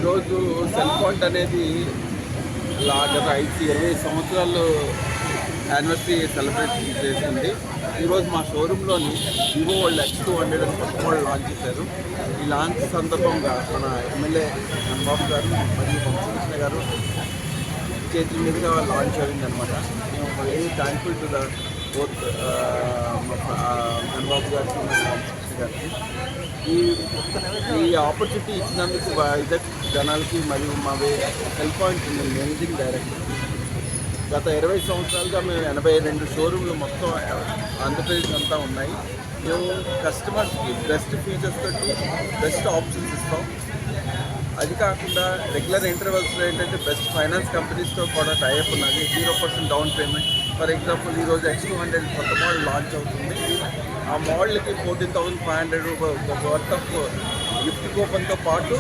ఈరోజు cell phone అనేది గత 20 సంవత్సరాలు యానివర్సరీ సెలబ్రేట్ చేసింది. ఈరోజు మా షోరూంలోని వివో వాళ్ళు X200 అని కొత్త మోడల్ లాంచ్ చేశారు. ఈ లాంచ్ సందర్భంగా మన ఎమ్మెల్యే చంద్రబాబు గారు మరియు వంశకృష్ణ గారు చేతుల మీదుగా లాంచ్ అయిందనమాట. మేము very thankful to the both Chandrababu గారికి మరియు వంశకృష్ణ గారికి ఈ ఆపర్చునిటీ ఇచ్చినందుకు వైజాగ్ జనాలకి మరియు మా సెల్ పాయింట్ మేనేజింగ్ డైరెక్టర్. గత 20 సంవత్సరాలుగా మేము 82 షోరూమ్లు మొత్తం ఆంధ్రప్రదేశ్ అంతా ఉన్నాయి. మేము కస్టమర్స్కి బెస్ట్ ఫీచర్స్ తోటి బెస్ట్ ఆప్షన్స్ ఇస్తాం. అది కాకుండా రెగ్యులర్ ఇంటర్వెల్స్లో ఏంటంటే బెస్ట్ ఫైనాన్స్ కంపెనీస్తో కూడా టైఅప్ ఉన్నది. 0% డౌన్ పేమెంట్. ఫర్ ఎగ్జాంపుల్ ఈరోజు X200 కొత్త మోడల్ లాంచ్ అవుతుంది. ఆ మోడల్కి 14,500 వర్త్ ఆఫ్ గిఫ్ట్ కూపన్తో పాటు